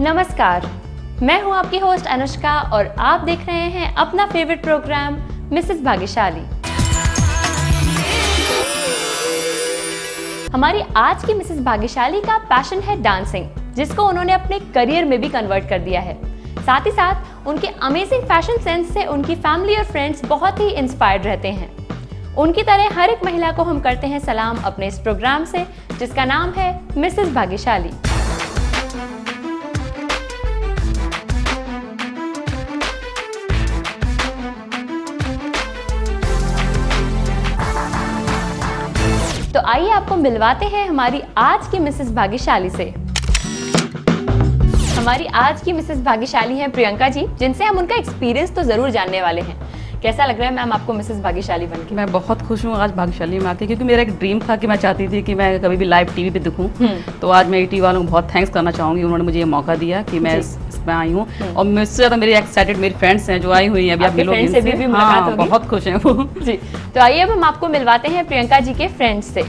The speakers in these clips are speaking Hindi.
नमस्कार, मैं हूं आपकी होस्ट अनुष्का और आप देख रहे हैं अपना फेवरेट प्रोग्राम मिसेस भाग्यशाली। हमारी आज की मिसेस भाग्यशाली का पैशन है डांसिंग, जिसको उन्होंने अपने करियर में भी कन्वर्ट कर दिया है। साथ ही साथ उनके अमेजिंग फैशन सेंस से उनकी फैमिली और फ्रेंड्स बहुत ही इंस्पायर्ड रहते हैं। उनकी तरह हर एक महिला को हम करते हैं सलाम अपने इस प्रोग्राम से, जिसका नाम है मिसेस भाग्यशाली। तो आइए आपको मिलवाते हैं हमारी आज की मिसेस भाग्यशाली से। हमारी आज की मिसेस भाग्यशाली हैं प्रियंका जी, जिनसे हम उनका एक्सपीरियंस तो जरूर जानने वाले हैं। कैसा लग रहा है मैम आपको मिसेस भाग्यशाली बनके? मैं बहुत खुश हूँ आज भाग्यशाली में आके, क्योंकि मेरा एक ड्रीम था कि मैं चाहती थी कि मैं कभी भी लाइव टीवी पे दिखूं। तो आज मैं टीवी वालों को बहुत थैंक्स करना चाहूँगी, उन्होंने मुझे ये मौका दिया कि मैं इसमें आई हूँ। और मुझसे ज़्यादा मेरी एक्साइटेड मेरी फ्रेंड्स हैं जो आई हुई हैं, अभी आप मिलोगे, हाँ बहुत खुश हैं वो जी। तो आइए अब हम आपको मिलवाते हैं प्रियंका जी के फ्रेंड्स से।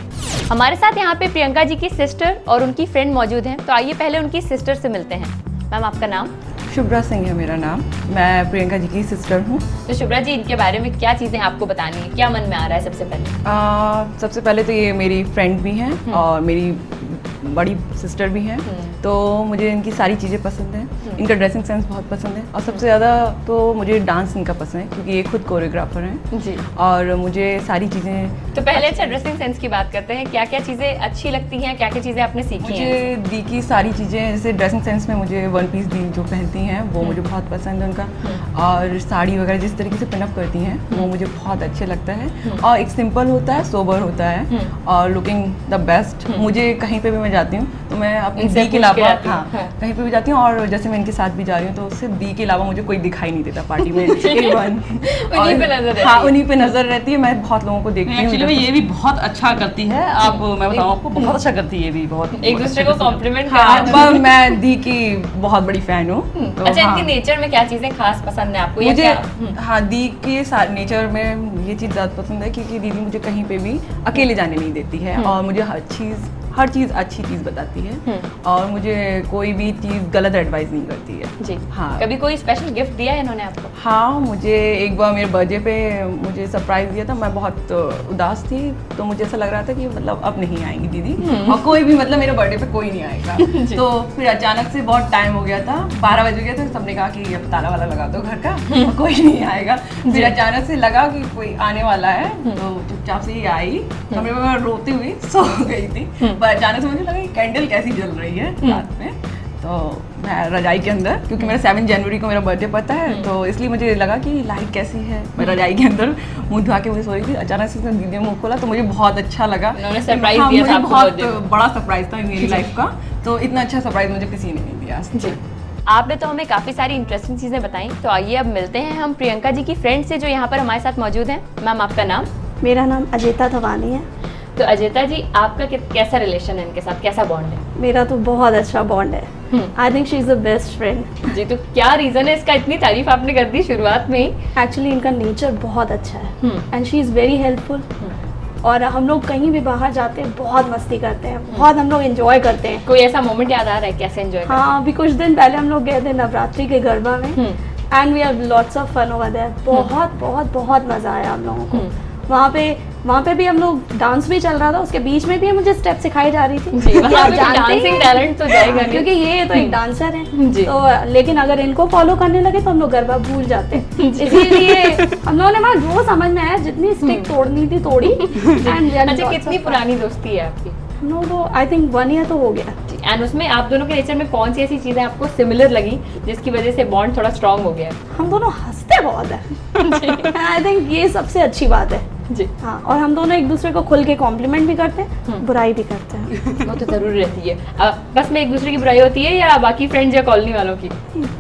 हमारे साथ यहाँ पे प्रियंका जी की सिस्टर और उनकी फ्रेंड मौजूद हैं, तो आइए पहले उनकी सिस्टर से मिलते हैं। मैम आपका नाम? शुभ्रा सिंह है मेरा नाम, मैं प्रियंका जी की सिस्टर हूँ। तो शुभ्रा जी, इनके बारे में क्या चीज़ें आपको बतानी है, क्या मन में आ रहा है सबसे पहले? सबसे पहले तो ये मेरी फ्रेंड भी हैं और मेरी बड़ी सिस्टर भी हैं, तो मुझे इनकी सारी चीज़ें पसंद हैं। इनका ड्रेसिंग सेंस बहुत पसंद है और सबसे ज़्यादा तो मुझे डांस इनका पसंद है, क्योंकि ये खुद कोरियोग्राफर हैं जी। और मुझे सारी चीज़ें तो पहले अच्छा ड्रेसिंग सेंस की बात करते हैं। क्या क्या चीज़ें अच्छी लगती हैं, क्या क्या चीज़ें आपने सीखी हैं? मुझे दी की सारी चीज़ें, जैसे ड्रेसिंग सेंस में मुझे वन पीस दी जो पहनती हैं वो मुझे बहुत पसंद है उनका, और साड़ी वगैरह जिस तरीके से पिनअप करती हैं वो मुझे बहुत अच्छे लगता है। और एक सिंपल होता है, सोबर होता है और लुकिंग द बेस्ट। मुझे कहीं पे भी मैं जाती हूँ तो मैं अपनी दी के अलावा कहीं पे भी जाती हूँ, और जैसे मैं इनके साथ भी जा रही हूँ तो सिर्फ दी के अलावा मुझे कोई दिखाई नहीं देता पार्टी में। उन्हीं पे नजर रहती है। मैं बहुत लोगों को देखती हूँ। एक्चुअली ये भी बहुत अच्छा करती है, आप मैं बताऊँ आपको बहुत अच्छा करती है, ये भी बहुत एक दूसरे को कॉम्प्लीमेंट हाँ, मैं दी की बहुत बड़ी फैन हूँ। अच्छा, इनके नेचर में क्या चीजें खास पसंद है आपको? मुझे हाँ, दी के नेचर में ये चीज़ ज़्यादा पसंद है, क्योंकि दीदी मुझे कहीं पे भी अकेले जाने नहीं देती है और मुझे हर चीज़ अच्छी चीज़ बताती है और मुझे कोई भी चीज़ गलत एडवाइस नहीं करती है जी। हाँ, कभी कोई स्पेशल गिफ्ट दिया है इन्होंने आपको? हाँ, मुझे एक बार मेरे बर्थडे पे मुझे सरप्राइज दिया था। मैं बहुत उदास थी, तो मुझे ऐसा लग रहा था कि मतलब अब नहीं आएंगी दीदी और कोई भी, मतलब मेरे बर्थडे पे कोई नहीं आएगा। तो फिर अचानक से बहुत टाइम हो गया था, 12 बज गया था, सबने कहा कि अब ताला वाला लगा दो घर का, कोई नहीं आएगा। फिर अचानक से लगा कि कोई आने वाला है, तो चुपचाप से ही आई। मैं रोती हुई सो गई थी, पर अचानक से मुझे लगा कि कैंडल कैसी जल रही है रात में, तो मैं रजाई के अंदर, क्योंकि मेरा 7 जनवरी को मेरा बर्थडे पता है, तो इसलिए मुझे लगा कि लाइट कैसी है। मैं रजाई के अंदर मुंह धुआ के मुझे सो रही थी, अचानक से दीदी ने मुंह खोला तो मुझे बहुत अच्छा लगा। सरप्राइज दिया था आपको? बहुत बड़ा सरप्राइज था मेरी लाइफ का, तो इतना अच्छा सरप्राइज मुझे किसी ने नहीं दिया जी। आपने तो हमें काफ़ी सारी इंटरेस्टिंग चीज़ें बताई, तो आइए अब मिलते हैं हम प्रियंका जी की फ्रेंड से जो यहाँ पर हमारे साथ मौजूद हैं। मैम आपका नाम? मेरा नाम अजेता धवानी है। तो अजेता जी, आपका कैसा रिलेशन है इनके साथ, कैसा बॉन्ड है? मेरा तो बहुत अच्छा बॉन्ड है। I think she is the best friend ji. तो क्या रीज़न है इसका, इतनी तारीफ आपने कर दी शुरुआत में ही? एक्चुअली इनका नेचर बहुत अच्छा है and she is very helpful. और हम लोग कहीं भी बाहर जाते हैं बहुत मस्ती करते हैं, बहुत हम लोग एंजॉय करते हैं। कोई ऐसा मोमेंट याद आ रहा है कैसे एंजॉय? हाँ, अभी कुछ दिन पहले हम लोग गए थे नवरात्रि के गरबा में and we have lots of fun over there. बहुत बहुत बहुत मज़ा आया हम लोगों को वहाँ पे भी। हम लोग डांस भी चल रहा था, उसके बीच में भी मुझे स्टेप सिखाई जा रही थी। आप डांसिंग टैलेंट तो जाएगा, क्योंकि ये तो एक डांसर है तो, लेकिन अगर इनको फॉलो करने लगे तो हम लोग गरबा भूल जाते हैं। इसीलिए हम लोगों ने वहाँ जो समझ में आया, जितनी स्टिक तोड़नी थी तोड़ी। अच्छा, कितनी पुरानी दोस्ती है आपकी? नो, तो आई थिंक 1 ईयर तो हो गया। एंड उसमें आप दोनों के नेचर में कौन सी ऐसी चीजें आपको सिमिलर लगी जिसकी वजह से बॉन्ड थोड़ा स्ट्रांग हो गया? हम दोनों हंसते बहुत है। आई थिंक ये सबसे अच्छी बात है जी। हाँ, और हम दोनों एक दूसरे को खुल के कॉम्प्लीमेंट भी करते हैं, बुराई भी करते हैं। वो तो जरूरी रहती है। बस में एक दूसरे की बुराई होती है या बाकी फ्रेंड्स या कॉलोनी वालों की?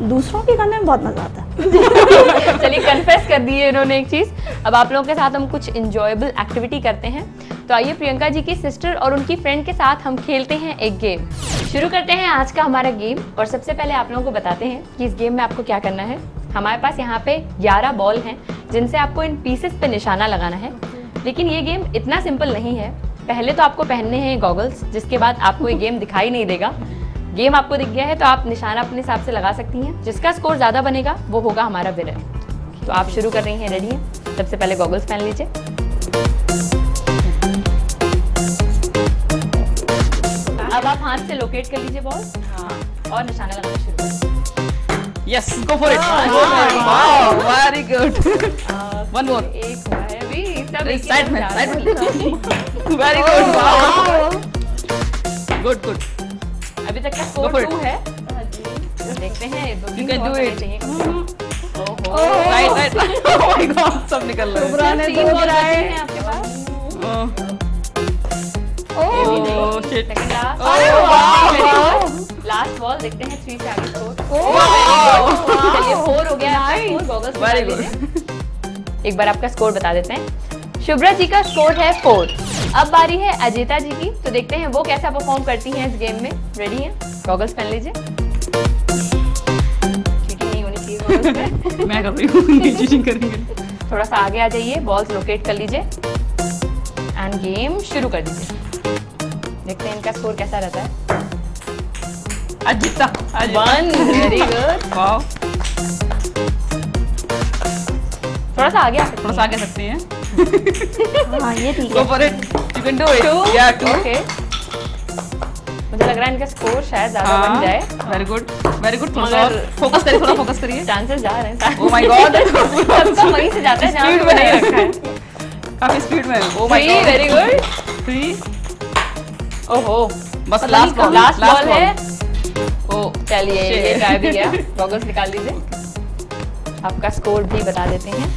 दूसरों की करने में बहुत मजा आता है। चलिए, कन्फेस कर दी है इन्होंने एक चीज। अब आप लोगों के साथ हम कुछ इंजॉयबल एक्टिविटी करते हैं, तो आइए प्रियंका जी की सिस्टर और उनकी फ्रेंड के साथ हम खेलते हैं एक गेम। शुरू करते हैं आज का हमारा गेम, और सबसे पहले आप लोगों को बताते हैं कि इस गेम में आपको क्या करना है। हमारे पास यहाँ पे 11 बॉल हैं जिनसे आपको इन पीसेस पे निशाना लगाना है, लेकिन ये गेम इतना सिंपल नहीं है। पहले तो आपको पहनने हैं गॉगल्स, जिसके बाद आपको ये गेम दिखाई नहीं देगा। गेम आपको दिख गया है तो आप निशाना अपने हिसाब से लगा सकती हैं। जिसका स्कोर ज़्यादा बनेगा वो होगा हमारा विनर। तो आप शुरू कर रही हैं, रेडी हैं? सबसे पहले गॉगल्स पहन लीजिए। अब आप हाथ से लोकेट कर लीजिए बॉल और निशाना लगाना शुरू करें। Yes, go for it. Wow, very good. One more. एक हुआ है अभी, सब एक साइड में, ही साइड में। निशाना। Very good. Wow, good good. अभी तक का Go स्कोर for it. 2 है। तो देखते हैं You can do it. ओहो, right right. Oh my God, सब निकल रहा है। शुभ्रा ने तीन दो बॉल गिराए। बचे हैं आपके पास। ओह ये भी नहीं। शिट। Second last. अरे वाह। लास्ट बॉल देखते हैं 3 से आगे स्कोर। वाह। चलिए 4 हो गया आपका स्कोर। गॉगल्स Very निकाल good. लीजिए। एक बार आपका स्कोर बता देते हैं। शुभ्रा जी का स्कोर है 4। अब बारी है अजेता जी की, तो देखते हैं वो कैसा परफॉर्म करती हैं इस गेम में। रेडी हैं? गॉगल्स पहन लीजिए। चीटिंग नहीं होनी चाहिए गॉगल्स में। मैं कर रही हूँ, नहीं चीटिंग करेंगे। थोड़ा सा आगे आ जाइए, बॉल्स लोकेट कर लीजिए एंड गेम शुरू कर दीजिए। देखते हैं इनका स्कोर कैसा रहता है। आज जीता। 1, वेरी गुड। वाओ, थोड़ा सा आगे आ सकते थोड़ा सा आगे सकते हैं। हाँ ये ठीक गो है। For it, you can do it. 2। या 2। ओके, मुझे लग रहा है इनका स्कोर शायद ज्यादा बन जाए। Very good, very good. थोड़ा सा मगर- फोकस करिए, थोड़ा फोकस करिए। चांसेस जा रहे हैं। ओह माय गॉड, सबका वहीं से जाता है जहाँ स्पीड पे में नहीं नहीं रखा है। काफी स्पीड में। Oh my 3, God, very good. 3। ओहो, बस पता लास्ट नहीं बॉल, लास्ट बॉल है। ओह चलिए ये Shit. ट्राई भी गया। गॉगल्स निकाल लीजिए। आपका स्कोर भी बता देते हैं।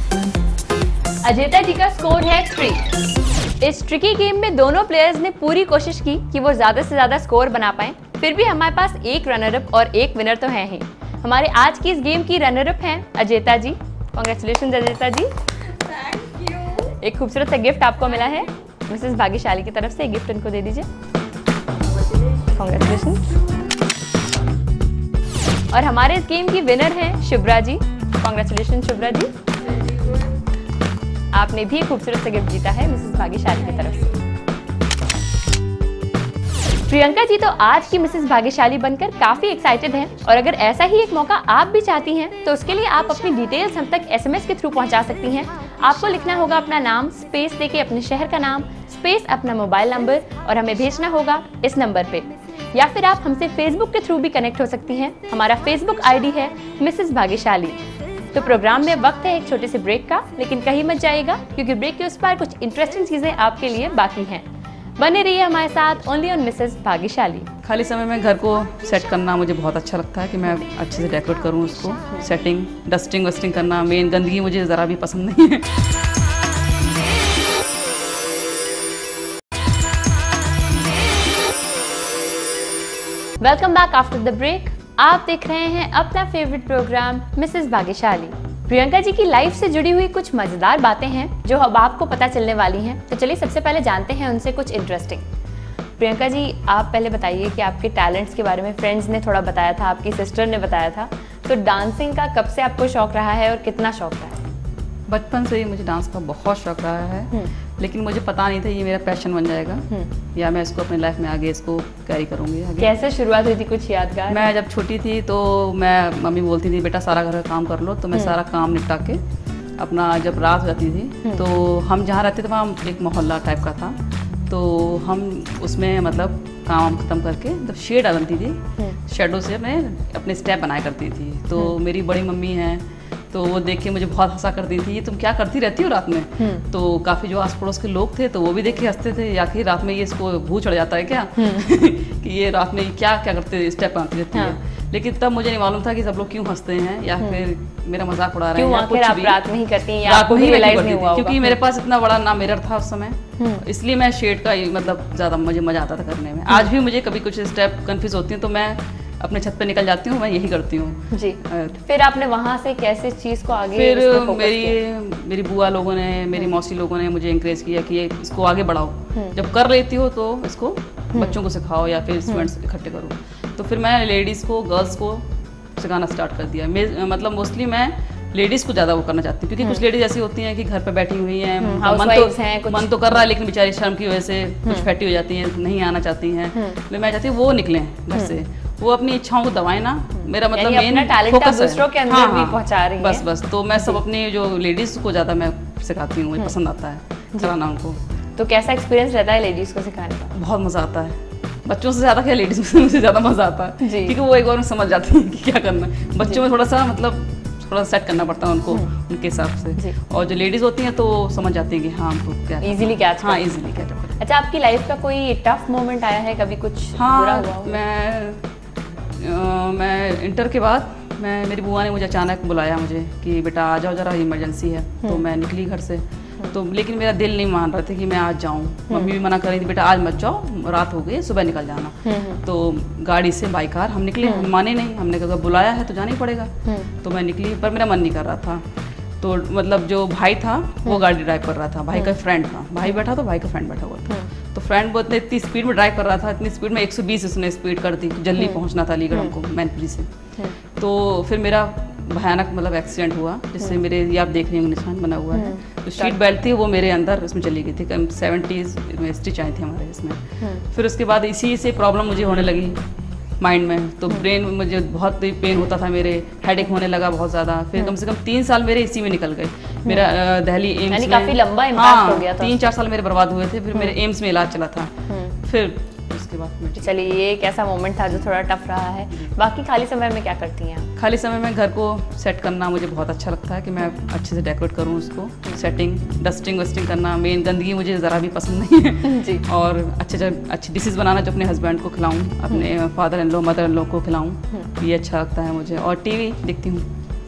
अजेता जी का स्कोर है 3। इस ट्रिकी गेम में दोनों प्लेयर्स ने पूरी कोशिश की कि वो ज्यादा से ज्यादा स्कोर बना पाएं। फिर भी हमारे पास एक रनर अप और एक विनर तो है ही। हमारे आज की इस गेम की रनर अप हैं Ajeta ji. Congratulation Ajeta ji. Thank you. एक खूबसूरत सा गिफ्ट आपको मिला है मिसेस भाग्यशाली की तरफ से। गिफ्ट इनको दे दीजिए। कांग्रेचुलेशन। और हमारे इस गेम की विनर हैं शुभ्रा जी। कांग्रेचुलेशन शुभ्रा जी, आपने भी खूबसूरत सा गिफ्ट जीता है मिसेस भाग्यशाली की तरफ से। प्रियंका जी तो आज की मिसेस भाग्यशाली बनकर काफी एक्साइटेड हैं और अगर ऐसा ही एक मौका आप भी चाहती हैं तो उसके लिए आप अपनी डिटेल्स हम तक एसएमएस के थ्रू पहुंचा सकती हैं। आपको लिखना होगा अपना नाम, स्पेस देके अपने शहर का नाम, स्पेस अपना मोबाइल नंबर और हमें भेजना होगा इस नंबर पे। या फिर आप हमसे फेसबुक के थ्रू भी कनेक्ट हो सकती हैं। हमारा फेसबुक आईडी है मिसेस भाग्यशाली। तो प्रोग्राम में वक्त है एक छोटे से ब्रेक का, लेकिन कहीं मत जाइएगा क्योंकि ब्रेक के उस पार कुछ इंटरेस्टिंग चीजें आपके लिए बाकी हैं। बने रहिए हमारे साथ ओनली ऑन मिसेस भाग्यशाली। खाली समय में घर को सेट करना मुझे बहुत अच्छा लगता है कि मैं अच्छे से डेकोरेट करूँ उसको। सेटिंग, डस्टिंग वस्टिंग करना, मेन गंदगी मुझे ज़रा भी पसंद नहीं है। Welcome back after the break. आप देख रहे हैं अपना फेवरेट प्रोग्राम मिसेस भाग्यशाली। प्रियंका जी की लाइफ से जुड़ी हुई कुछ मजेदार बातें हैं जो अब आपको पता चलने वाली हैं। तो चलिए सबसे पहले जानते हैं उनसे कुछ इंटरेस्टिंग। प्रियंका जी, आप पहले बताइए कि आपके टैलेंट्स के बारे में फ्रेंड्स ने थोड़ा बताया था, आपकी सिस्टर ने बताया था, तो डांसिंग का कब से आपको शौक रहा है और कितना शौक रहा है? बचपन से ही मुझे डांस का बहुत शौक रहा है, लेकिन मुझे पता नहीं था ये मेरा पैशन बन जाएगा या मैं इसको अपनी लाइफ में आगे इसको कैरी करूँगी आगे। कैसे शुरुआत हुई थी, कुछ यादगार? मैं जब छोटी थी तो मैं मम्मी बोलती थी बेटा सारा घर का काम कर लो, तो मैं सारा काम निपटा के अपना जब रात हो जाती थी तो हम जहाँ रहते थे वहाँ एक मोहल्ला टाइप का था, तो हम उसमें मतलब काम ख़त्म करके जब शेड बनती थी शेडो से मैं अपने स्टेप बनाया करती थी। तो मेरी बड़ी मम्मी हैं तो वो देख के मुझे बहुत हंसा करती थी, ये तुम क्या करती रहती हो रात में। तो काफ़ी जो आस पड़ोस के लोग थे तो वो भी देख के हंसते थे, या कि रात में ये इसको भूत चढ़ जाता है क्या कि ये रात में क्या क्या करते स्टेप बनाती रहती है। लेकिन तब मुझे नहीं मालूम था कि सब लोग क्यों हंसते हैं या फिर मेरा मजाक उड़ा रहे हैं क्यों या आखिर कुछ आप भी। रात में ही करती हैं या रात आपको में भी ही रियलाइज करती नहीं थी, हुआ क्योंकि मेरे पास इतना बड़ा ना मिरर था उस समय, इसलिए मैं शेड का ही मतलब ज़्यादा मुझे मजा आता था करने में। आज भी मुझे कभी कुछ स्टेप कंफ्यूज होती हैं तो मैं अपने छत पे निकल जाती हूँ, मैं यही करती हूँ। जी। फिर आपने वहाँ से कैसे चीज़ को आगे फिर इसमें focus किया? मेरी बुआ लोगों ने, मेरी मौसी लोगों ने मुझे इंकरेज किया कि ये इसको आगे बढ़ाओ, जब कर लेती हो तो इसको बच्चों को सिखाओ या फिर स्टूडेंट्स इकट्ठे करो। तो फिर मैं लेडीज़ को, गर्ल्स को सिखाना स्टार्ट कर दिया। मतलब मोस्टली मैं लेडीज़ को ज़्यादा वो करना चाहती हूँ, क्योंकि कुछ लेडीज़ ऐसी होती हैं कि घर पे बैठी हुई हैं, मन तो कर रहा है लेकिन बेचारी शर्म की वजह से कुछ फैटी हो जाती हैं, नहीं आना चाहती हैं। मैं चाहती हूँ वो निकलें घर से वो अपनी इच्छाओं को दबाए ना, मेरा मतलब यानी अपना मेन टैलेंट आप फोकस है। दूसरों के अंदर भी पहुंचा रही हैं। बस बस, तो मैं सब अपने जो लेडीज को ज़्यादा मैं सिखाती हूँ, मुझे पसंद आता है कराना उनको। तो कैसा एक्सपीरियंस रहता है लेडीज को सिखाने का? बहुत मज़ा आता है, बच्चों से ज़्यादा क्या लेडीज में मुझे ज़्यादा मज़ा आता है, जी। क्योंकि वो एक बार में समझ जाती है कि क्या करना है। बच्चों में थोड़ा सा मतलब थोड़ा सेट करना पड़ता है उनको उनके हिसाब जी। से, और जो लेडीज़ होती हैं तो वो समझ जाती हैं कि हाँ हमको क्या करना है। इजीली कैच हाँ इजीली कैच करना है। अच्छा, आपकी लाइफ का कोई टफ मोमेंट आया है कभी, कुछ बुरा हाँ, हुआ हो? मैं इंटर के बाद मेरी बुआ ने मुझे अचानक बुलाया मुझे कि बेटा आ जाओ, ज़रा इमरजेंसी है। तो मैं निकली घर से, तो लेकिन मेरा दिल नहीं मान रहा था कि मैं आज जाऊं। मम्मी भी मना कर रही थी, बेटा आज मत जाओ, रात हो गई, सुबह निकल जाना। तो गाड़ी से बाई कार हम निकले, हम माने नहीं, हमने कहा बुलाया है तो जाना ही पड़ेगा। तो मैं निकली, पर मेरा मन नहीं कर रहा था। तो मतलब जो भाई था वो गाड़ी ड्राइव कर रहा था, भाई का फ्रेंड था, भाई बैठा तो भाई का फ्रेंड बैठा हुआ था। तो फ्रेंड बहुत इतनी स्पीड में ड्राइव कर रहा था, इतनी स्पीड में 120 उसने स्पीड कर दी, जल्दी पहुंचना था अलीगढ़ हमको मैनपुरी से। तो फिर मेरा भयानक मतलब एक्सीडेंट हुआ, जिससे मेरे ये आप देख रहे होंगे निशान बना हुआ है। जो सीट बेल्ट थी वो मेरे अंदर उसमें चली गई थी, कम 70s में स्टिच आई थी हमारे इसमें। फिर उसके बाद इसी से प्रॉब्लम मुझे होने लगी माइंड में, तो ब्रेन में मुझे बहुत पेन होता था, मेरे हेडेक होने लगा बहुत ज़्यादा। फिर कम से कम 3 साल मेरे इसी में निकल गए। मेरा दिल्ली एम्स यानी में काफी लंबा इम्पैक्ट हो गया था। 3-4 साल मेरे बर्बाद हुए थे। फिर मेरे एम्स में इलाज चला था। फिर उसके बाद मैं चलिए, ये एक ऐसा मोमेंट था जो थोड़ा टफ रहा है। बाकी खाली समय में क्या करती हैं आप? खाली समय में घर को सेट करना मुझे बहुत अच्छा लगता है, कि मैं अच्छे से डेकोरेट करूँ उसको, सेटिंग डस्टिंग वस्टिंग करना। मेन गंदगी मुझे ज़रा भी पसंद नहीं है। जी। और अच्छी डिशेज़ बनाना जो अपने हस्बैंड को खिलाऊँ, अपने father in law mother in law को खिलाऊँ, ये अच्छा लगता है मुझे। और टीवी देखती हूँ,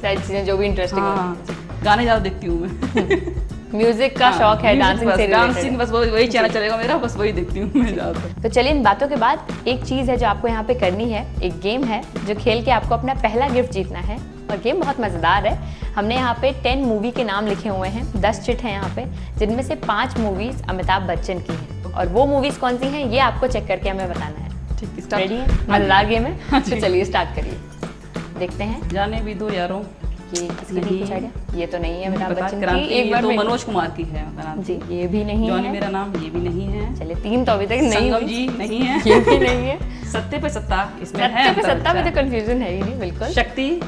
सारी चीजें जो भी इंटरेस्टिंग हाँ, गाने ज़्यादा देखती हूँ मैं। म्यूजिक का शौक है, डांसिंग से डांसिंग रिलेटेड। बस वही चैनल चलेगा मेरा, बस वही देखती हूँ मैं ज़्यादातर। तो चलिए, इन बातों के बाद एक चीज़ है जो आपको यहाँ पे करनी है, एक गेम है जो खेल के आपको अपना पहला गिफ्ट जीतना है। और गेम बहुत मज़ेदार है। हमने यहाँ पे 10 मूवी के नाम लिखे हुए हैं, 10 चिट हैं यहाँ पे, जिनमें से 5 मूवीज़ अमिताभ बच्चन की हैं। और वो मूवीज़ कौन सी हैं ये आपको चेक करके हमें बताना है। ठीक, स्टार्ट। रेडी है? मज़ेदार गेम है, तो चलिए स्टार्ट करिए। देखते हैं जाने भी दो यारों, ये किसकी थी, कुछ आइडिया? ये तो नहीं है अमिताभ बता, बच्चन क्रांति, की। एक ये बार तो मैं- मनोज कुमार की है क्रांति। जी, ये भी नहीं जॉनी है। मेरा नाम, ये भी नहीं है। चलिए, 3 तो अभी तक नहीं संगम हुई। जी नहीं है। ये भी नहीं है। सत्ते पे सत्ता इसमें है। सत्ता पे अंतर सत्ता में अच्छा। तो कंफ्यूजन है ही नहीं, बिल्कुल। शक्ति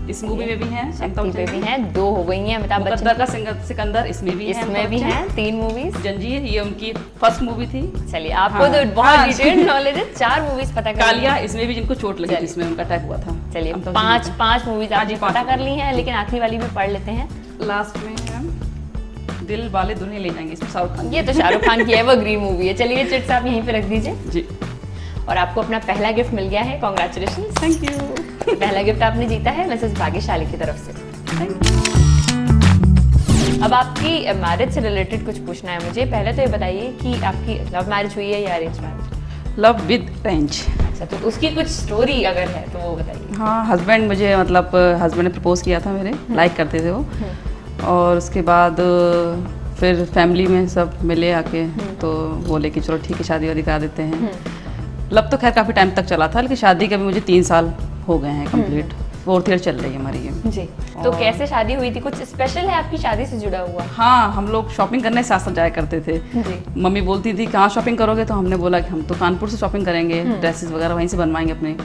इस मूवी में भी है, शक्ति पे भी हैं, 2 हो गई हैं अमिताभ मुकद्दर बच्चन का सिकंदर इसमें भी की। है, इसमें भी हैं 3 मूवीज। जंजीर ये उनकी फर्स्ट मूवी थी। चलिए, आपको हाँ, तो बहुत हाँ, डिटेल्ड नॉलेज है, 4 मूवीज पता कर कालिया इसमें भी जिनको चोट लगी थी, चलिए। इसमें उनका अटैक हुआ था। चलिए, अमिताभ 5 मूवीज हाँ आपने जी, 5 पता कर ली हैं, लेकिन आखिरी वाली में पढ़ लेते हैं। लास्ट में हम दिल वाले दुल्हन ले जाएंगे, इसमें शाहरुख खान। ये तो शाहरुख खान की एवरग्रीन मूवी है। चलिए, चिट्स आप यहीं पे रख दीजिए। जी, और आपको अपना पहला गिफ्ट मिल गया है। Congratulation, thank you. पहला गिफ्ट आपने जीता है मिसेस भाग्यशाली की तरफ से। अब आपकी मैरिज से रिलेटेड कुछ पूछना है मुझे। पहले तो ये बताइए कि आपकी लव मैरिज हुई है या arrange marriage? Love with arrange. अच्छा, तो उसकी कुछ स्टोरी अगर है तो वो बताइए। हाँ, हस्बैंड मुझे मतलब हस्बैंड ने प्रपोज किया था मेरे, लाइक करते थे वो। और उसके बाद फिर फैमिली में सब मिले आके, तो बोले कि चलो ठीक है शादी वादी करा देते हैं। लव तो खैर काफ़ी टाइम तक चला था, लेकिन शादी के भी मुझे 3 साल हो गए हैं कंप्लीट। 4th ईयर चल रही है हमारी ये। जी, तो कैसे शादी हुई थी? कुछ स्पेशल है आपकी शादी से जुड़ा हुआ? हाँ, हम लोग शॉपिंग करने साथ साथ जाया करते थे। जी। मम्मी बोलती थी कहाँ शॉपिंग करोगे, तो हमने बोला कि हम तो कानपुर से शॉपिंग करेंगे, ड्रेसेस वगैरह वहीं से बनवाएंगे अपने।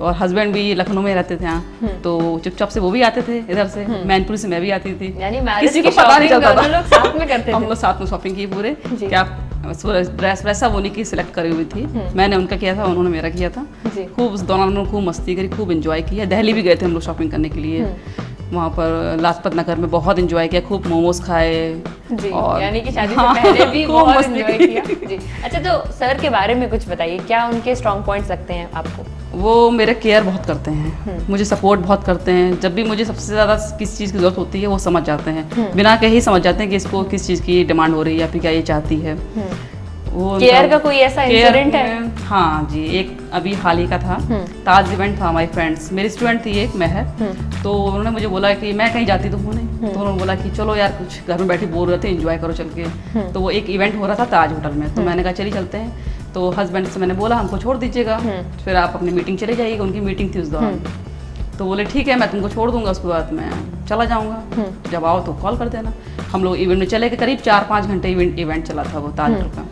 और हस्बैंड भी लखनऊ में रहते थे यहाँ, तो चुपचाप से वो भी आते थे इधर से, मैनपुरी से मैं भी आती थी। यानी मैरिज किसी की को पता नहीं शॉपिंग चलता दोनों था। लोग साथ में करते हम थे। लोग साथ में शॉपिंग की पूरे। जी। क्या ड्रेस वैसा वो नहीं की सिलेक्ट करी हुई थी, मैंने उनका किया था, उन्होंने मेरा किया था। जी। खूब उस दौरान हम लोग खूब मस्ती करी, खूब एंजॉय किया। दिल्ली भी गए थे हम लोग शॉपिंग करने के लिए। वहाँ पर लाजपत नगर में बहुत एंजॉय किया, खूब मोमोज खाए। जी, और यानी कि शादी से हाँ, पहले भी खूब बहुत मस्ती एंजॉय की। किया। जी। अच्छा, तो सर के बारे में कुछ बताइए, क्या उनके स्ट्रॉन्ग पॉइंट्स लगते हैं आपको? वो मेरे केयर बहुत करते हैं, मुझे सपोर्ट बहुत करते हैं। जब भी मुझे सबसे ज़्यादा किस चीज़ की ज़रूरत होती है वो समझ जाते हैं, बिना कहे ही समझ जाते हैं कि इसको किस चीज़ की डिमांड हो रही है या फिर क्या ये चाहती है। वो केयर का कोई ऐसा केयर इंसिडेंट है? में- हाँ जी, एक अभी हाल ही का था, ताज इवेंट था। हमारी फ्रेंड्स, मेरी स्टूडेंट थी एक महर, तो उन्होंने मुझे बोला कि मैं कहीं जाती तो हूँ नहीं, तो उन्होंने बोला कि चलो यार कुछ घर में बैठी बोर रहते हैं, एंजॉय करो चल के। तो वो एक इवेंट हो रहा था ताज होटल में, तो मैंने कहा चलिए चलते हैं। तो हस्बैंड से मैंने बोला हमको छोड़ दीजिएगा, फिर आप अपनी मीटिंग चले जाइएगा। उनकी मीटिंग थी उस दौरान, तो बोले ठीक है मैं तुमको छोड़ दूंगा, उसके बाद मैं चला जाऊंगा, जब आओ तो कॉल कर देना। हम लोग इवेंट में चले गए, करीब 4-5 घंटे इवेंट चला था वो ताज होटल का।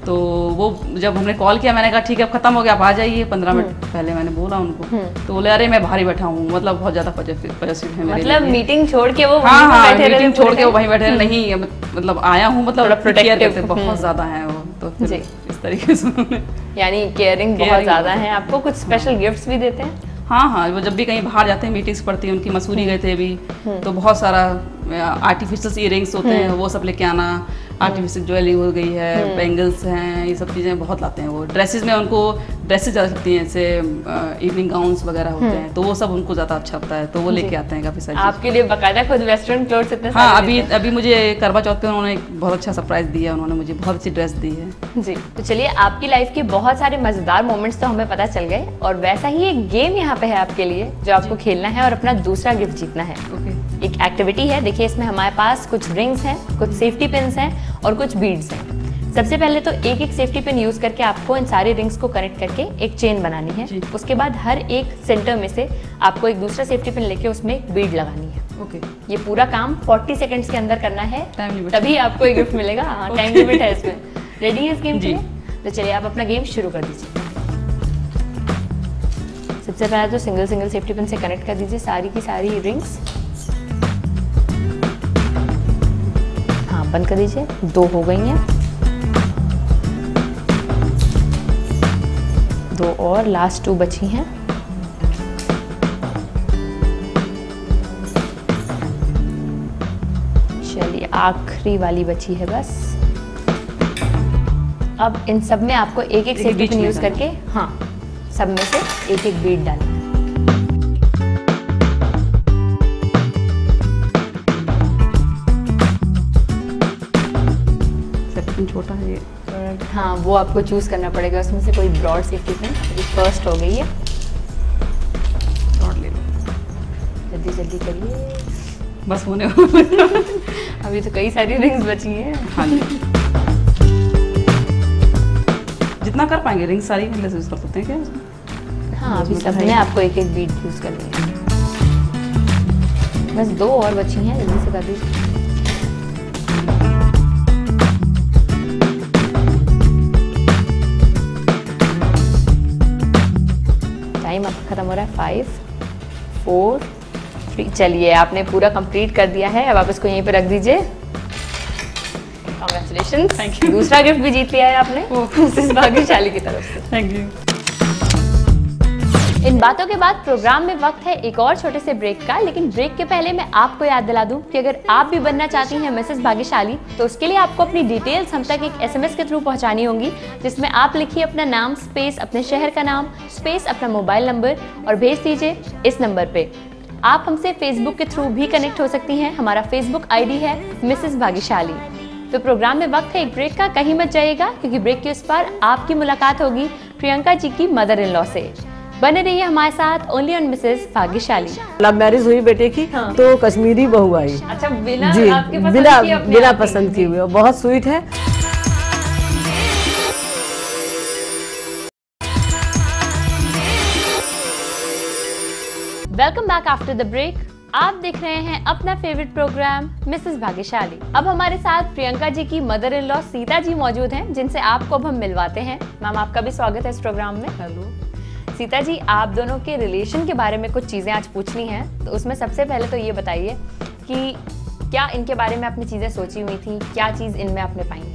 तो वो जब हमने कॉल किया मैंने कहा ठीक है अब खत्म हो गया आप आ जाइए, 15 मिनट पहले मैंने बोला उनको, तो बोले अरे मैं बाहर ही बैठा हूँ, मतलब बहुत ज्यादा पॉजिटिव है मेरे मतलब लिए। मीटिंग छोड़ के वो हाँ हाँ बैठे रहे मीटिंग छोड़ के वो पूरे वहीं बैठे रहे, नहीं मतलब आया हूँ, मतलब थोड़ा केयर protective, करते बहुत ज्यादा है वो, तो फिर जी। इस तरीके से उन्होंने यानी केयरिंग बहुत Caring ज्यादा बहुत है। आपको कुछ स्पेशल गिफ्ट्स भी देते हैं? हाँ हाँ, वो जब भी कहीं बाहर जाते हैं मीटिंग्स पड़ती है उनकी, मसूरी गए थे अभी, तो बहुत सारा आर्टिफिशियल इयरिंग्स होते हैं वो सब लेके आना, आर्टिफिशियल ज्वेलरी हो गई है, बैंगल्स हैं, ये सब चीज़ें बहुत लाते हैं वो। ड्रेसेस में उनको ड्रेसेस ज़्यादा लगती हैं, जैसे इवनिंग गाउन्स वगैरह होते हैं, तो वो सब उनको ज़्यादा अच्छा लगता है, तो वो लेके आते हैं काफ़ी सारी चीज़ें। आपके लिए बकायदा खुद वेस्टर्न क्लोथ्स इतने हाँ सारे अभी देते अभी मुझे करवा चौथ पे उन्होंने एक बहुत अच्छा सरप्राइज दिया, उन्होंने मुझे बहुत अच्छी ड्रेस दी है। हैं? जी, तो चलिए आपकी लाइफ के बहुत सारे मजेदार मोमेंट्स तो हमें पता चल गए, और वैसा ही एक गेम यहाँ पे है आपके लिए जो आपको खेलना है और अपना दूसरा गिफ्ट जीतना है। ओके एक एक्टिविटी है, देखिए इसमें हमारे पास कुछ रिंग्स हैं, कुछ सेफ्टी पिन्स हैं और कुछ बीड्स हैं। सबसे पहले तो एक एक सेफ्टी पिन यूज करके आपको इन सारे रिंग्स को कनेक्ट करके एक चेन बनानी है। जी। उसके बाद हर एक सेंटर में से आपको एक दूसरा सेफ्टी पिन लेके उसमें एक बीड लगानी है। ओके ये पूरा काम 40 सेकंड्स के अंदर करना है, Time limit। तभी आपको एक गिफ्ट मिलेगा। हाँ, टाइम लिमिट है इसमें। रेडी है इस गेम के जी। लिए? तो चलिए आप अपना गेम शुरू कर दीजिए। सबसे पहले तो सिंगल सिंगल सेफ्टी पिन से कनेक्ट कर दीजिए सारी की सारी रिंग्स। हाँ, बंद कर दीजिए। 2 हो गई हैं, 2 और लास्ट 2 बची हैं। चलिए आखिरी वाली बची है बस। अब इन सब में आपको एक एक सेफ्टी बीच पिन में यूज डालना। करके, हाँ, सब में से एक एक बीड डालना है। सेफ्टी छोटा है ये। हाँ, वो आपको चूज करना पड़ेगा उसमें से कोई ब्रॉड सेफ्टी पिन। अभी फर्स्ट हो गई है, रॉड ले लो, जल्दी जल्दी करिए। बस होने वाला। अभी तो कई सारी रिंग्स बची हैं। हाँ जी जितना कर पाएंगे रिंग सारी मतलब यूज कर सकते हैं क्या उसमें? हाँ, अभी उसमें तो सब है में ही। आपको एक एक बीड यूज करनी है। बस 2 और बची हैं, जल्दी से कर दीजिए। टाइम आपका खत्म हो रहा है। 5 4 3। चलिए आपने पूरा कंप्लीट कर दिया है। अब आप इसको यहीं पे रख दीजिए। Congratulations, Thank you। दूसरा गिफ्ट भी जीत लिया है आपने मिसेस भाग्यशाली की तरफ से। Thank you. इन बातों के बाद प्रोग्राम में वक्त है एक और छोटे से ब्रेक का, लेकिन ब्रेक के पहले मैं आपको याद दिला दूं कि अगर आप भी बनना चाहती हैं मिसेस भाग्यशाली, तो उसके लिए आपको अपनी डिटेल्स हम तक एक SMS के थ्रू पहुंचानी होंगी, जिसमें आप लिखिए अपना नाम स्पेस अपने शहर का नाम स्पेस अपना मोबाइल नंबर और भेज दीजिए इस नंबर पे। आप हमसे फेसबुक के थ्रू भी कनेक्ट हो सकती हैं। हमारा फेसबुक ID है मिसेस भाग्यशाली। तो प्रोग्राम में वक्त है एक ब्रेक का, कहीं मत जाइएगा, क्योंकि ब्रेक के उस पार आपकी मुलाकात होगी प्रियंका जी की मदर इन लॉ से। बने रहिए हमारे साथ ओनली ऑन मिसेस भाग्यशाली। लव मैरिज हुई बेटे की, तो कश्मीरी बहू आई अच्छा, बिना जी, आपके पसंद बिना की अपने बिना आप ही? पसंद की हुई, बहुत स्वीट है। Welcome back after the break. आप देख रहे हैं अपना फेवरेट प्रोग्राम मिसेस भाग्यशाली। अब हमारे साथ प्रियंका जी की mother in law Sita ji मौजूद हैं, जिनसे आपको अब हम मिलवाते हैं। मैम, आपका भी स्वागत है इस प्रोग्राम में। हेलो। सीता जी, आप दोनों के रिलेशन के बारे में कुछ चीज़ें आज पूछनी हैं, तो उसमें सबसे पहले तो ये बताइए कि क्या इनके बारे में आपने चीज़ें सोची हुई थी, क्या चीज़ इनमें आपने पाई?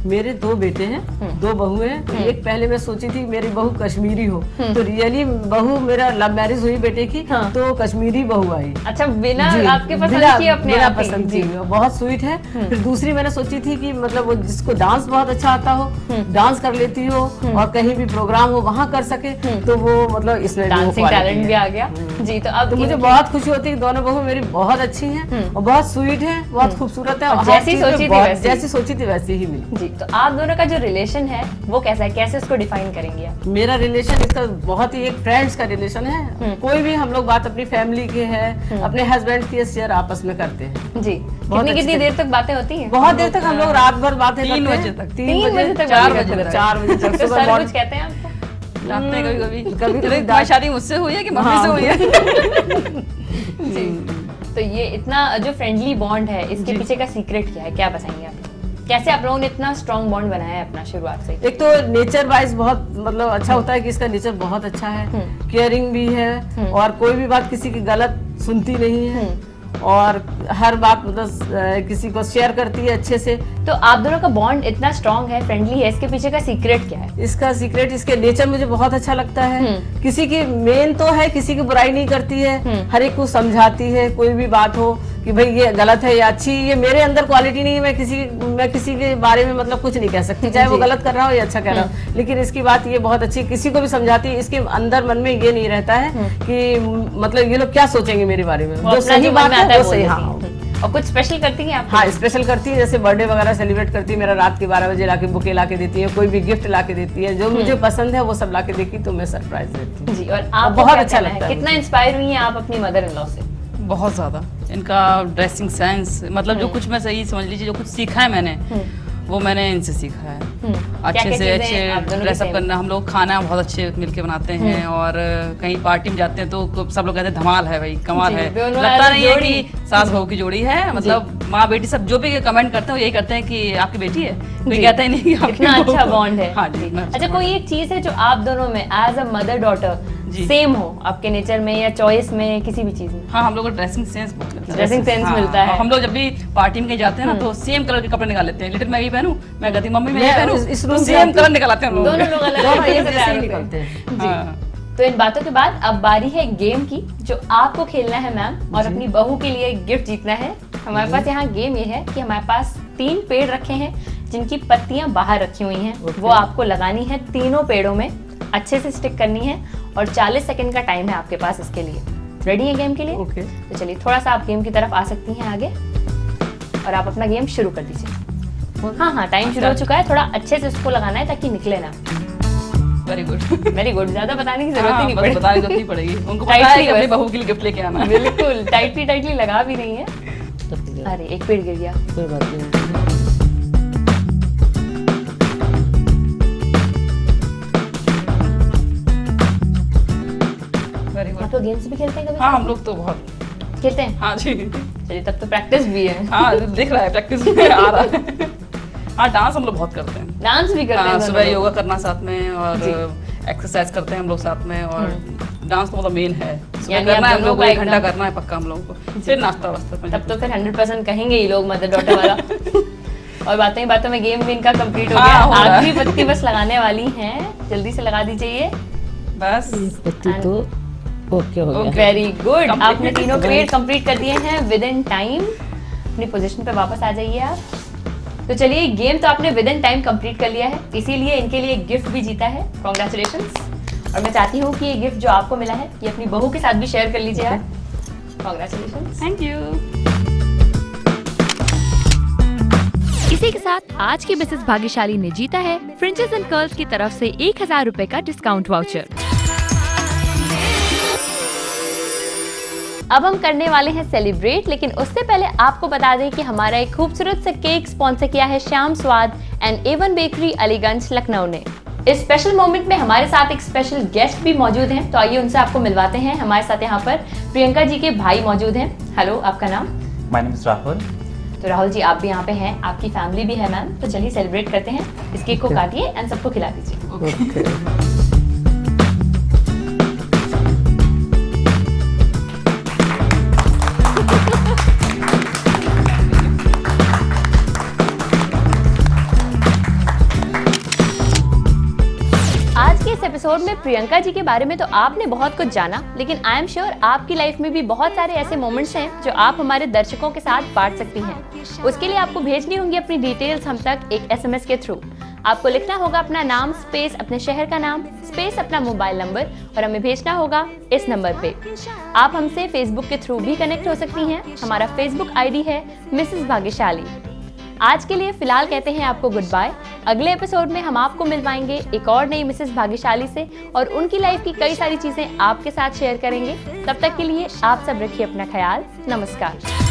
मेरे 2 बेटे हैं, 2 बहुएं हैं। एक पहले मैं सोची थी मेरी बहू कश्मीरी हो, तो रियली बहू मेरा लव मैरिज हुई बेटे की, हाँ। तो कश्मीरी बहू आई। अच्छा, बिना जी, आपके पसंद बिना- की अपने बिना आप ही? पसंद जी। की, बहुत स्वीट है। फिर दूसरी मैंने सोची थी कि मतलब वो जिसको डांस बहुत अच्छा आता हो, डांस कर लेती हो और कहीं भी प्रोग्राम हो वहाँ कर सके, तो वो मतलब इसमें भी वो डांसिंग quality टैलेंट है। भी आ गया। जी, तो अब तो मुझे बहुत खुशी होती है कि दोनों बहू मेरी बहुत अच्छी हैं और बहुत स्वीट है, बहुत खूबसूरत है, और हर जैसी चीज़ में सोची थी बहुत- वैसी। जैसी सोची थी वैसी ही मिली। जी, तो आप दोनों का जो रिलेशन है वो कैसा है, कैसे उसको डिफाइन करेंगे आप? मेरा रिलेशन इसका बहुत ही एक फ्रेंड्स का रिलेशन है। कोई भी हम लोग बात अपनी फैमिली की है, अपने हस्बैंड की शेयर आपस में करते हैं। जी, बहुत कितनी अच्छे देर तक बातें होती हैं? बहुत देर तक हम लोग रात भर बातें 3 करते बजे हैं। तक। 3 बजे तक 4 बातें बजे करते तक, हैं। 4 बजे तक तो सुबह सर मॉर्निंग- कुछ कहते हैं आपको? डांटते हैं कभी कभी कभी डांट- शादी मुझसे हुई है कि मम्मी हाँ। से हुई है। जी, तो ये इतना जो फ्रेंडली बॉन्ड है, इसके पीछे का सीक्रेट क्या है, क्या बताएंगे आप? कैसे आप लोगों ने इतना स्ट्रॉन्ग बॉन्ड बनाया है अपना शुरुआत से? एक तो नेचर वाइज बहुत मतलब अच्छा होता है कि इसका नेचर बहुत अच्छा है, केयरिंग भी है और कोई भी बात किसी की गलत सुनती नहीं है और हर बात मतलब किसी को शेयर करती है अच्छे से। तो आप दोनों का बॉन्ड इतना स्ट्रॉन्ग है, फ्रेंडली है, इसके पीछे का सीक्रेट क्या है? इसका सीक्रेट इसके नेचर मुझे बहुत अच्छा लगता है। किसी की मेन तो है, किसी की बुराई नहीं करती है, हर एक को समझाती है। कोई भी बात हो कि भाई ये गलत है या अच्छी, ये मेरे अंदर क्वालिटी नहीं है। मैं किसी के बारे में मतलब कुछ नहीं कह सकती, चाहे वो गलत कर रहा हो या अच्छा कर रहा हो। लेकिन इसकी बात ये बहुत अच्छी, किसी को भी समझाती है। इसके अंदर मन में ये नहीं रहता है कि मतलब ये लोग क्या सोचेंगे मेरे बारे में, जो सही बात है वो सही। हाँ, और कुछ स्पेशल करती हैं आप? हाँ, स्पेशल करती है, जैसे बर्थडे वगैरह सेलिब्रेट करती है मेरा, रात के 12 बजे लाके बुके लाके देती है, कोई भी गिफ्ट लाके देती है, जो मुझे पसंद है वो सब लाके देती, तो मैं सरप्राइज देती हूँ जी। और आप बहुत अच्छा लगता है। कितना इंस्पायर हुई हैं आप अपनी मदर इन लॉ से? बहुत ज़्यादा। इनका ड्रेसिंग सेंस, मतलब जो कुछ मैं सही समझ लीजिए, जो कुछ सीखा है मैंने वो मैंने इनसे सीखा है। अच्छे से अच्छे ड्रेसअप करना, हम लोग खाना बहुत अच्छे मिलके बनाते हैं और कहीं पार्टी में जाते हैं तो सब लोग कहते हैं धमाल है भाई, कमाल है। लगता नहीं है कि सास बहू की जोड़ी है, मतलब माँ बेटी सब जो भी कमेंट करते हैं यही करते हैं कि आपकी बेटी है, कोई कहता ही नहीं कि कितना अच्छा बॉन्ड है। हाँ जी। अच्छा, कोई एक चीज है जो आप दोनों में as a mother daughter same हो आपके नेचर में या चॉइस में, किसी भी चीज में? हाँ, हम लोग को ड्रेसिंग सेंस बहुत मिलता है। ड्रेसिंग सेंस मिलता है। हम लोग जब भी पार्टी में कहीं जाते हैं ना तो सेम कलर के कपड़े निकाल लेते हैं। लिटिल मैं ये पहनूं, मैं कहती मम्मी मैं ये पहनूं, तो सेम कलर निकालते हैं हम लोग। दोनों लोग अलग निकलते हैं। जी। तो इन बातों के बाद अब बारी है गेम की, जो आपको खेलना है मैम, और अपनी बहू के लिए गिफ्ट जीतना है। हमारे पास यहाँ गेम ये है कि हमारे पास 3 पेड़ रखे हैं जिनकी पत्तियां बाहर रखी हुई हैं, वो आपको लगानी है तीनों पेड़ों में, अच्छे से स्टिक करनी है और 40 सेकंड का टाइम है आपके पास इसके लिए। रेडी है गेम के लिए? ओके। तो चलिए थोड़ा सा आप गेम की तरफ आ सकती हैं आगे और आप अपना गेम शुरू कर दीजिए। हाँ, टाइम शुरू हो चुका है। थोड़ा अच्छे से उसको लगाना है ताकि निकले ना। Very good, very good. ज्यादा बताने की जरूरत ही नहीं पड़ेगी, बताने की जरूरत नहीं पड़ेगी। उनको पता है कि अपनी बहू के लिए गिफ्ट लेके आना है। बिल्कुल टाइटली लगा भी नहीं है। अरे एक पेड़ गिर गया। कोई बात नहीं। आप लोग गेम्स भी खेलते हैं कभी? हाँ, हम लोग तो बहुत खेलते हैं। हाँ जी। चलिए तब तो प्रैक्टिस भी है। हाँ, दिख रहा है प्रैक्टिस में आ रहा है। हाँ, डांस हम लोग बहुत करते हैं। डांस भी करते हैं? सुबह योगा करना साथ में और एक्सरसाइज करते हैं हम लोग साथ में, और डांस तो मतलब मेन है। सुबह करना है हम लोग को, 1 घंटा करना है पक्का हम लोग को, फिर नाश्ता वास्ता। तब तो फिर 100% कहेंगे ये लोग मदर डॉटर वाला। और बातों में गेम भी इनका कंप्लीट हो गया। आखिरी पत्ती बस लगाने वाली हैं, जल्दी से लगा दीजिए ये बस। पत्ती तो ओके हो गया। Very good. आपने तीनों पेड़ कंप्लीट कर दिए हैं विद इन टाइम। अपनी पोजीशन पे वापस आ जाइए आप। तो चलिए, गेम तो आपने विद इन टाइम कंप्लीट कर लिया है, इसीलिए इनके लिए एक गिफ्ट भी जीता है। कांग्रेचुलेशंस। और मैं चाहती हूँ कि ये गिफ्ट जो आपको मिला है ये अपनी बहू के साथ भी शेयर कर लीजिए आप। कांग्रेचुलेशंस। Thank you. इसी के साथ आज की मिसेस भाग्यशाली ने जीता है फ्रिंजेस एंड कर्ल्स की तरफ से 1000 रुपए का डिस्काउंट वाउचर। अब हम करने वाले हैं सेलिब्रेट, लेकिन उससे पहले आपको बता दें कि हमारा एक खूबसूरत सा केक स्पॉन्सर किया है श्याम स्वाद and A1 bakery Aliganj Lucknow ने। इस स्पेशल मोमेंट में हमारे साथ एक स्पेशल गेस्ट भी मौजूद हैं, तो आइए उनसे आपको मिलवाते हैं। हमारे साथ यहाँ पर प्रियंका जी के भाई मौजूद हैं। हेलो, आपका नाम? My name is Rahul. तो राहुल जी, आप भी यहाँ पे हैं, आपकी फैमिली भी है मैम, तो चलिए सेलिब्रेट करते हैं। इस केक को काटिए एंड सबको खिला दीजिए। एपिसोड में प्रियंका जी के बारे में तो आपने बहुत कुछ जाना, लेकिन आई एम श्योर आपकी लाइफ में भी बहुत सारे ऐसे मोमेंट्स हैं जो आप हमारे दर्शकों के साथ बांट सकती हैं। उसके लिए आपको भेजनी होंगी अपनी डिटेल्स हम तक एक SMS के थ्रू। आपको लिखना होगा अपना नाम स्पेस अपने शहर का नाम स्पेस अपना मोबाइल नंबर और हमें भेजना होगा इस नंबर पे। आप हमसे फेसबुक के थ्रू भी कनेक्ट हो सकती हैं। हमारा फेसबुक ID है मिसेस भाग्यशाली। आज के लिए फिलहाल कहते हैं आपको गुड बाय। अगले एपिसोड में हम आपको मिलवाएंगे एक और नई मिसेस भाग्यशाली से और उनकी लाइफ की कई सारी चीजें आपके साथ शेयर करेंगे। तब तक के लिए आप सब रखिए अपना ख्याल। नमस्कार।